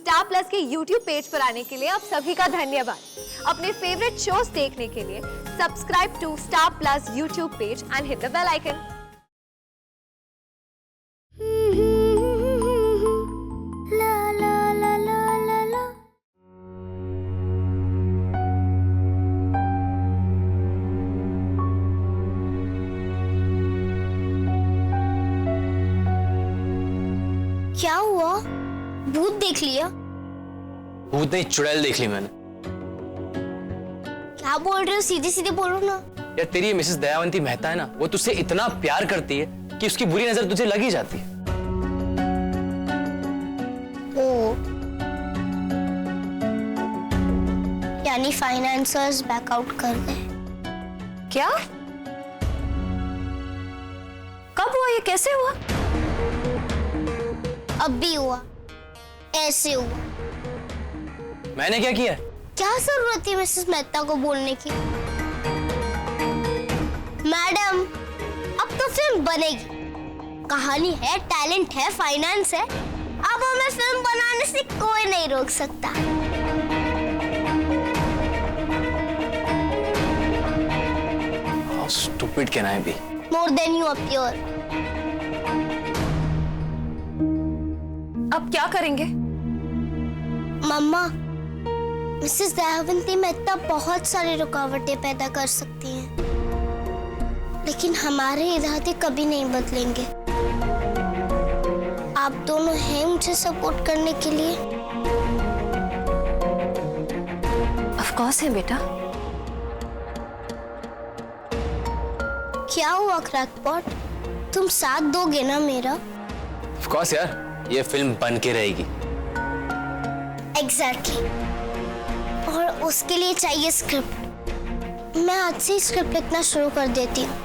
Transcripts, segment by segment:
Star plus के YouTube page पर आने के लिए आप सभी का धन्यवाद। अपने फेवरेट शोज देखने के लिए subscribe to Star Plus YouTube page and hit the bell icon. क्या हुआ? भूत देख लिया? भूत नहीं, चुड़ैल देख ली मैंने। क्या बोल रहे हो? सीधे सीधे बोलो ना। यार तेरी मिसेस दयावंती मेहता है ना, वो तुझसे इतना प्यार करती है कि उसकी बुरी नजर तुझे लग ही जाती है। ओ, यानी फाइनेंसर्स बैकआउट कर गए? क्या? कब हुआ ये? कैसे हुआ? अब भी हुआ, ऐसे हुआ। मैंने क्या किया? क्या जरूरत थी मिसेस मेहता को बोलने की? मैडम, अब तो फिल्म बनेगी। कहानी है, टैलेंट है, फाइनेंस है। अब हमें फिल्म बनाने से कोई नहीं रोक सकता। How stupid can I be? More than you appear. अब क्या करेंगे? मम्मा, मिसेस दयावंती मेहता बहुत सारी रुकावटें पैदा कर सकती हैं, लेकिन हमारे इरादे कभी नहीं बदलेंगे। आप दोनों हैं मुझे सपोर्ट करने के लिए। ऑफ कोर्स है बेटा। क्या हुआ क्रैकपॉट? तुम साथ दोगे ना मेरा? Of course यार, ये फिल्म बन के रहेगी। एग्जैक्टली। और उसके लिए चाहिए स्क्रिप्ट। मैं आज से ही स्क्रिप्ट लिखना शुरू कर देती हूँ।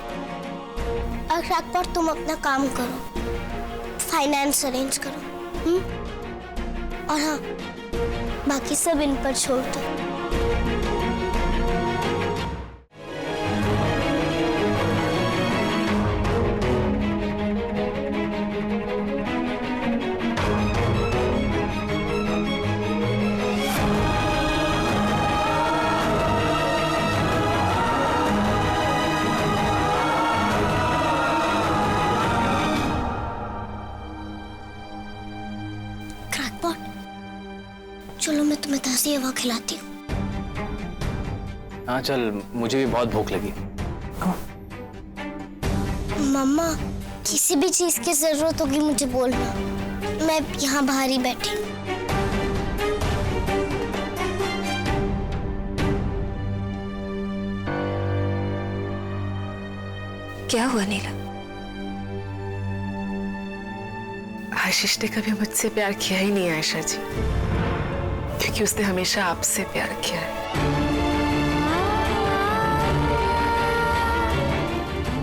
और क्रैकपॉट तुम अपना काम करो, फाइनेंस अरेंज करो। और हाँ, बाकी सब इन पर छोड़ दो। चलो मैं तुम्हें ताज़ी हवा खिलाती हूँ। हाँ चल, मुझे भी बहुत भूख लगी। मम्मा, किसी भी चीज की जरूरत होगी मुझे बोलना। मैं यहाँ बाहर ही बैठी हूँ। क्या हुआ नीला? आशीष ने कभी मुझसे प्यार किया ही नहीं आयशा जी, क्योंकि उसने हमेशा आपसे प्यार किया है।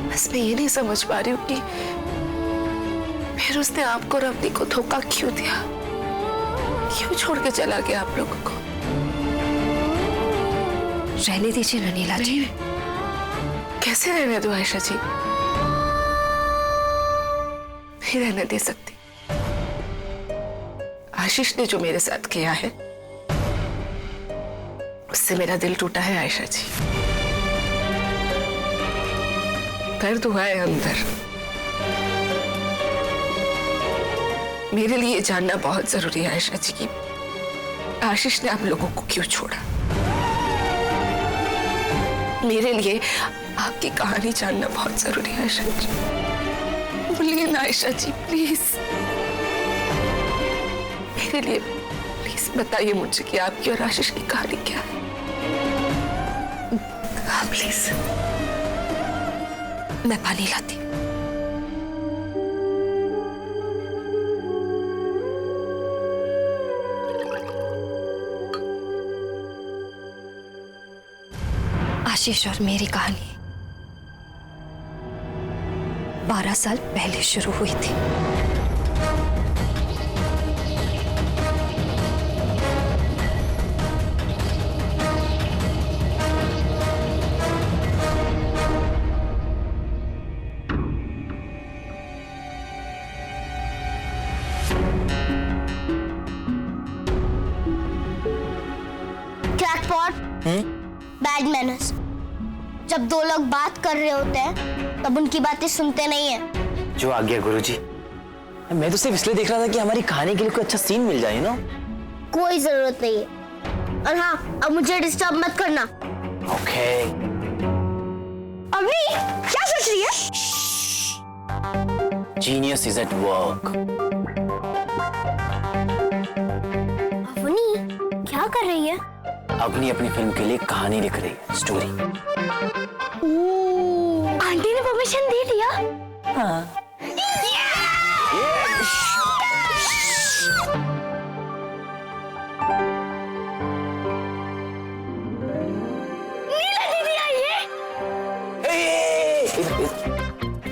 बस मैं ये नहीं समझ पा रही हूँ कि फिर उसने आपको और रवनी को धोखा क्यों दिया, क्यों छोड़ के चला गया आप लोगों को। रहने दीजिए ना नीला जी। कैसे रहने दो आयशा जी? नहीं रहने दे सकती। आशीष ने जो मेरे साथ किया है उससे मेरा दिल टूटा है आयशा जी। दर्द हुआ है अंदर। मेरे लिए जानना बहुत जरूरी है आयशा जी की आशीष ने आप लोगों को क्यों छोड़ा। मेरे लिए आपकी कहानी जानना बहुत जरूरी है आयशा जी। बोलिए ना आयशा जी, प्लीज मेरे लिए प्लीज बताइए मुझे कि आपकी और आशीष की कहानी क्या है। प्लीज। मैं पानी लाती। आशीष और मेरी कहानी 12 साल पहले शुरू हुई थी। Spot bad manners. जब दो लोग बात कर रहे होते हैं तब उनकी बातें सुनते नहीं है। जो आ गया गुरुजी। मैं तो सिर्फ इसलिए देख रहा था कि हमारी कहानी के लिए कोई अच्छा सीन मिल जाए ना। कोई जरूरत नहीं है। और हाँ, अब मुझे डिस्टर्ब मत करना। ओके। अभी क्या सोच रही है? Genius is at work. Avni क्या कर रही है? अवनी अपनी फिल्म के लिए कहानी लिख रही है, स्टोरी। आंटी ने परमिशन दे दिया? हाँ।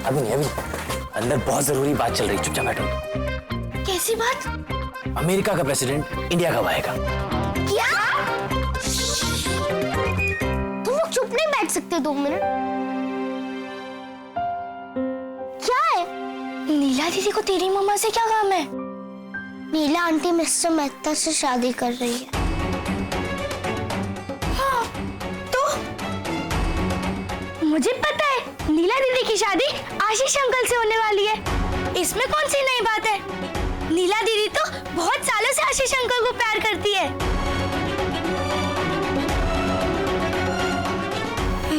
अभी अंदर बहुत जरूरी बात चल रही है, चुपचाप बैठो। कैसी बात? अमेरिका का प्रेसिडेंट इंडिया कब आएगा? क्या? तुम लोग चुप नहीं बैठ सकते 2 मिनट? क्या है? नीला दीदी को तेरी मम्मा से क्या काम है? नीला आंटी मिस्टर मेहता से शादी कर रही है। हाँ, तो मुझे पता है नीला दीदी की शादी आशीष अंकल से होने वाली है। इसमें कौन सी नई बात है? नीला दीदी तो बहुत सालों से आशीष अंकल को प्यार करती है।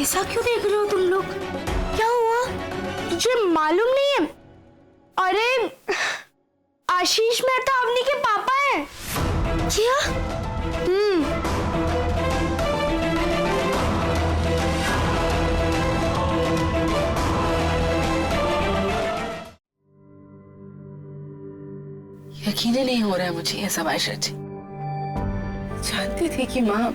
ऐसा क्यों देख रहे हो तुम लोग? क्या हुआ? तुझे मालूम नहीं है? अरे आशीष मेहता अवनी के पापा हैं। क्या? यकीन ही नहीं हो रहा है मुझे ये सब आयशा जी। जानती थी कि माँ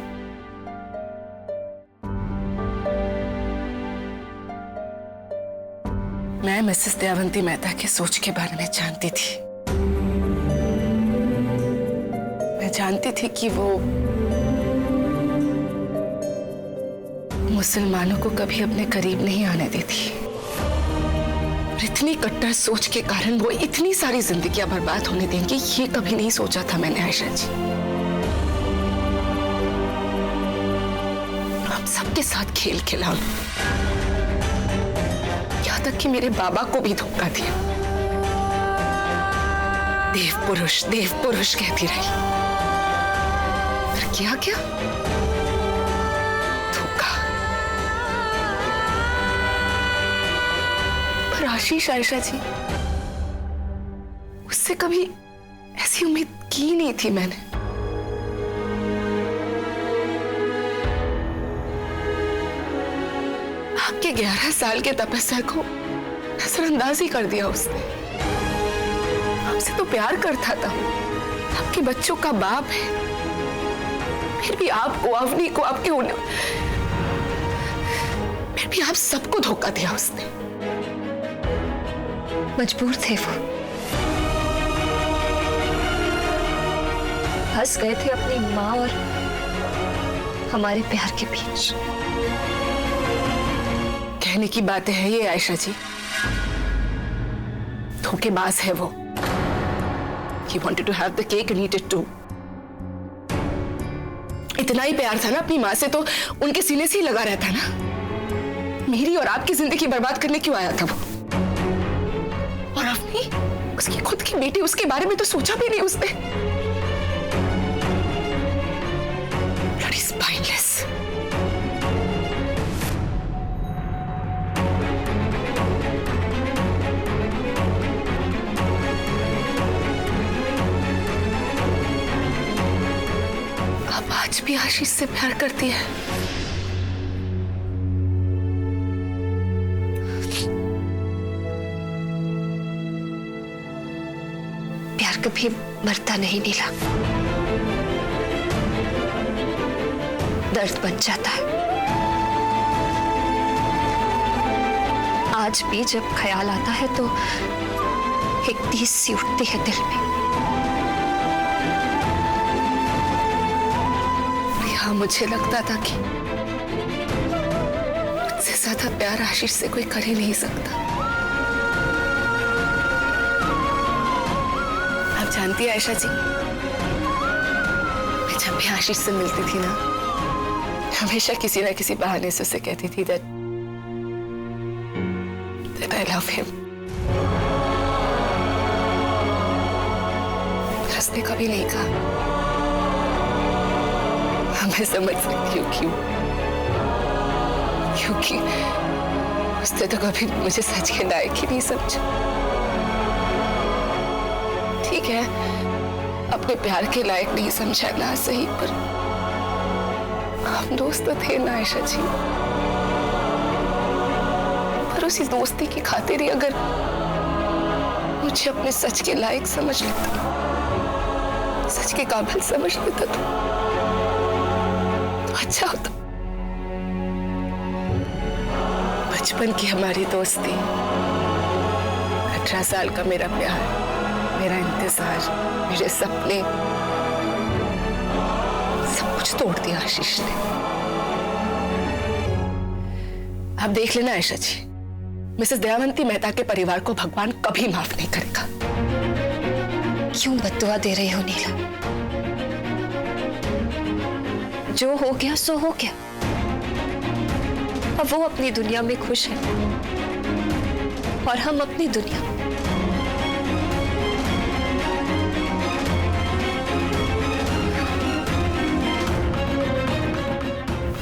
मैं मिसेस दयावंती मेहता के सोच के बारे में जानती थी। मैं जानती थी कि वो मुसलमानों को कभी अपने करीब नहीं आने देती। इतनी कट्टर सोच के कारण वो इतनी सारी जिंदगियां बर्बाद होने देंगे, ये कभी नहीं सोचा था मैंने आयशा जी। आप सबके साथ खेल खेला, यहाँ तक कि मेरे बाबा को भी धोखा दिया। देव पुरुष कहती रही, फिर किया क्या? धोखा। पर आशीष आयशा जी, उससे कभी ऐसी उम्मीद की नहीं थी मैंने। आपके 11 साल के तपस्या को नजरअंदाज ही कर दिया उसने। आपसे तो प्यार करता था, आपके बच्चों का बाप है, फिर भी आपको, अवनी को, आपके होने, फिर भी आप सबको धोखा दिया उसने। मजबूर थे वो, फंस गए थे अपनी माँ और हमारे प्यार के बीच। कहने की बातें हैं ये आयशा जी, धोखेबाज है वो। He wanted to have the cake and eat it too. इतना ही प्यार था ना अपनी माँ से तो उनके सीने से ही लगा रहता ना। मेरी और आपकी जिंदगी बर्बाद करने क्यों आया था वो? और अपनी, उसकी खुद की बेटी, उसके बारे में तो सोचा भी नहीं उसने। Bloody spineless. अब आज भी आशीष से प्यार करती है। प्यार कभी मरता नहीं नीला, दर्द बन जाता है। आज भी जब ख्याल आता है तो एक तीस सी उठती है दिल में। यहाँ मुझे लगता था कि मुझसे ज्यादा प्यार आशीष से कोई कर ही नहीं सकता। आप जानती है आयशा जी, मैं जब भी आशीष से मिलती थी ना, हमेशा किसी ना किसी बहाने से उसे कहती थी that I love him. पर उसने कभी नहीं कहा। मैं समझ सकती हूँ क्यों, क्योंकि उसने तो कभी मुझे सच के लायक ही नहीं समझा। ठीक है, अपने प्यार के लायक नहीं समझा ना सही, पर हम दोस्त तो थे ना आयशा जी। पर उसी दोस्ती की खातिर ही अगर मुझे अपने सच के लायक समझ लेता, सच के काबिल समझ लेता तो अच्छा होता। बचपन की हमारी दोस्ती, 18 साल का मेरा प्यार, मेरा इंतजार, मेरे सपने, सब कुछ तोड़ दिया आशीष ने। आप देख लेना आयशा जी, मिसेस दयावंती मेहता के परिवार को भगवान कभी माफ नहीं करेगा। क्यों बद्दुआ दे रही हो नीला? जो हो गया सो हो गया। अब वो अपनी दुनिया में खुश है और हम अपनी दुनिया।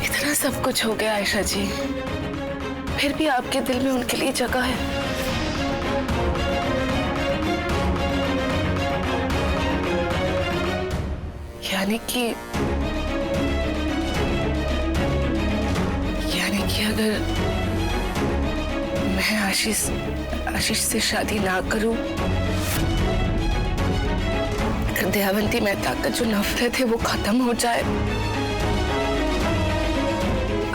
इतना सब कुछ हो गया आयशा जी, फिर भी आपके दिल में उनके लिए जगह है। यानी कि अगर मैं आशीष से शादी ना करूं, अगर दयावंती मेहता का जो नफरत है वो खत्म हो जाए,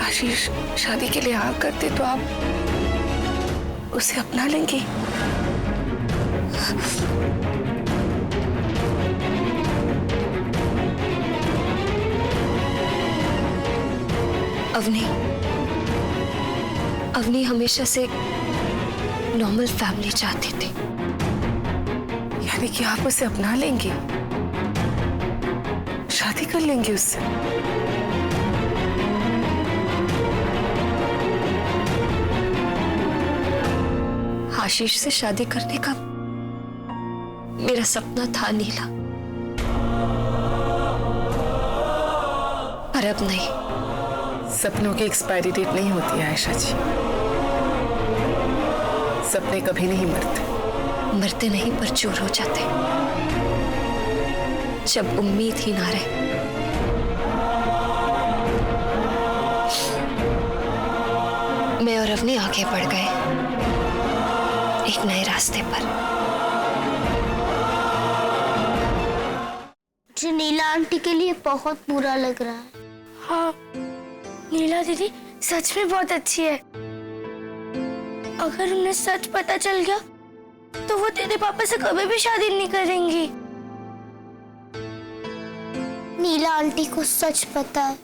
आशीष शादी के लिए हाँ करते तो आप उसे अपना लेंगी? अवनी हमेशा से नॉर्मल फैमिली चाहती थी। यानी कि आप उसे अपना लेंगे, शादी कर लेंगे उससे? आशीष से शादी करने का मेरा सपना था नीला, पर अब नहीं। सपनों की एक्सपायरी डेट नहीं होती है आयशा जी। सपने कभी नहीं मरते। मरते नहीं पर चूर हो जाते जब उम्मीद ही ना रहे। मैं और अवनी आगे बढ़ गए एक नए रास्ते पर। मुझे नीला आंटी के लिए बहुत बुरा लग रहा है। हाँ, नीला दीदी सच में बहुत अच्छी है। अगर उन्हें सच पता चल गया तो वो तेरे पापा से कभी भी शादी नहीं करेंगी। नीला आंटी को सच पता है।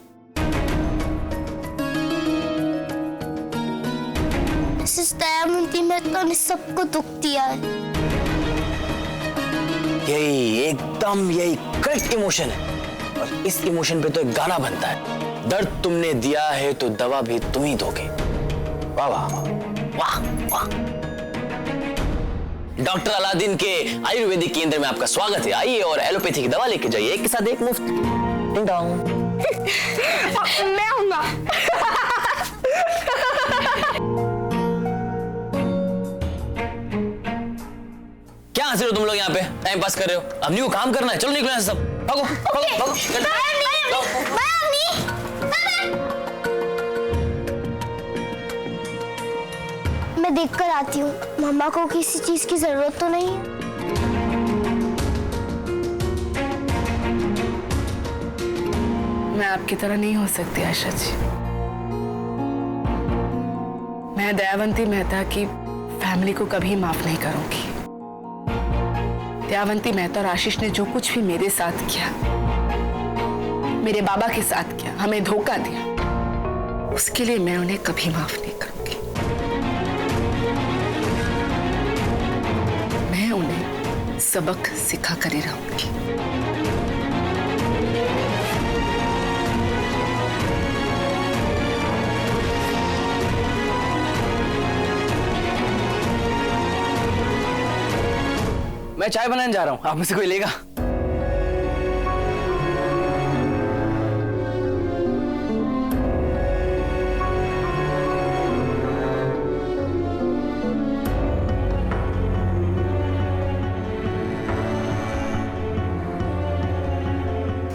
मिसेस दयावंती मेहता ने सबको दुख दिया है। यही करेक्ट इमोशन है, और इस इमोशन पे तो एक गाना बनता है। दर्द तुमने दिया है तो दवा भी तुम ही दोगे। वाह वाह वाह वाह। डॉक्टर अलादीन के आयुर्वेदिक केंद्र में आपका स्वागत है। आइए और एलोपैथी की दवा लेके जाइए, एक के साथ एक मुफ्त। Ding dong. मैं आऊंगा। क्या हंस रहे हो तुम लोग यहाँ पे? टाइम पास कर रहे हो? अवनी को काम करना है, चलो निकलो यहाँ से सब। भागो भागो भागो। मैं देख कर आती हूँ, मम्मा को किसी चीज की जरूरत तो नहीं है। मैं आपकी तरह नहीं हो सकती आयशा जी। मैं दयावंती मेहता की फैमिली को कभी माफ नहीं करूंगी। दयावंती मेहता और आशीष ने जो कुछ भी मेरे साथ किया, मेरे बाबा के साथ किया, हमें धोखा दिया, उसके लिए मैं उन्हें कभी माफ नहीं करूंगी। मैं उन्हें सबक सिखा कर ही रहूंगी। मैं चाय बनाने जा रहा हूँ, आप में से कोई लेगा?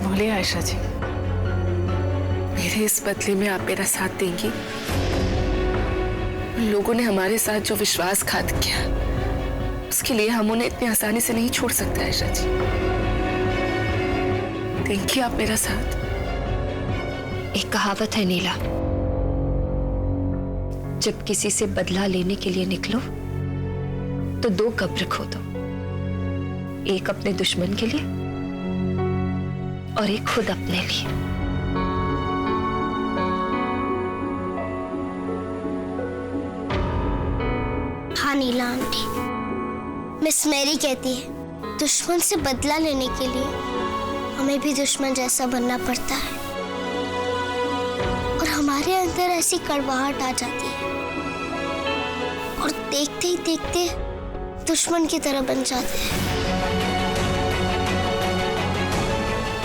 बोलिए आयशा जी, मेरे इस बदले में आप मेरा साथ देंगी? उन लोगों ने हमारे साथ जो विश्वासघात किया, उसके लिए हम उन्हें इतनी आसानी से नहीं छोड़ सकते आयशा जी। देंगी आप मेरा साथ? एक कहावत है नीला, जब किसी से बदला लेने के लिए निकलो तो 2 कब्र खोदो, एक अपने दुश्मन के लिए और एक खुद अपने लिए। हाँ नीला आंटी, मिस मैरी कहती है दुश्मन से बदला लेने के लिए हमें भी दुश्मन जैसा बनना पड़ता है, और हमारे अंदर ऐसी कड़वाहट आ जाती है और देखते ही देखते दुश्मन की तरह बन जाते हैं।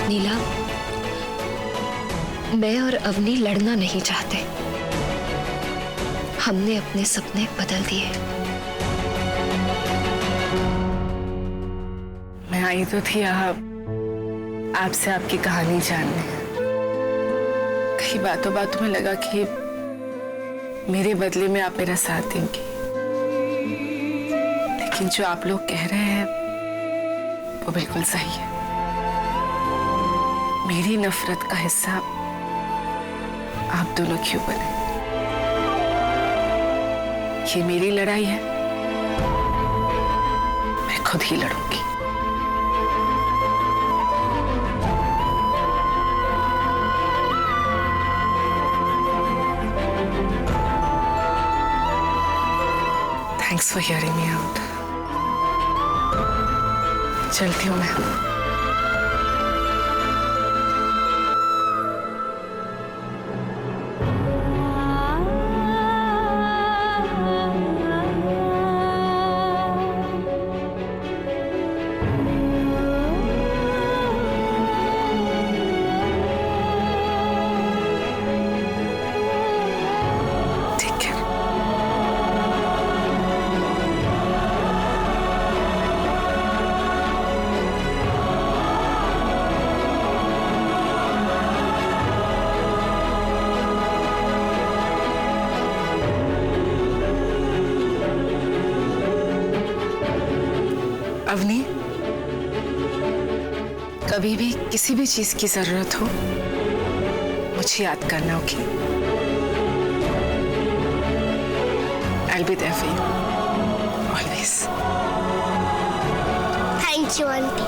नीला, मैं और अवनी लड़ना नहीं चाहते, हमने अपने सपने बदल दिए। मैं आई तो थी यहाँ आपसे आपकी कहानी जानने। कई बातों बातों में लगा कि मेरे बदले में आप मेरा साथ देंगी, लेकिन जो आप लोग कह रहे हैं वो बिल्कुल सही है। मेरी नफरत का हिस्सा आप दोनों क्यों बने? ये मेरी लड़ाई है, मैं खुद ही लड़ूंगी। Thanks for hearing me out. चलती हूँ मैं। अवनी, कभी भी किसी भी चीज की जरूरत हो मुझे याद करना, okay? I'll be there for you always. Thank you aunty.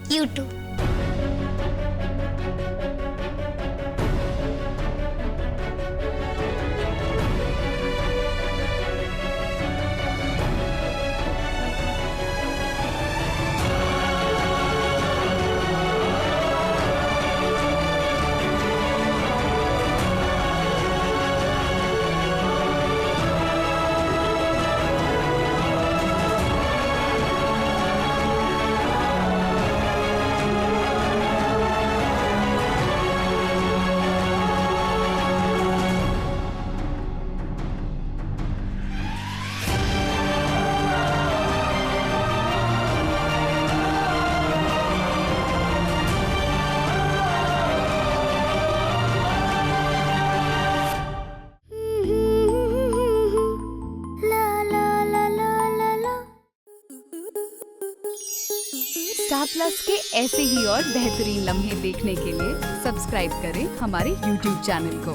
You too. Star plus के ऐसे ही और बेहतरीन लम्हे देखने के लिए सब्सक्राइब करें हमारे YouTube चैनल को।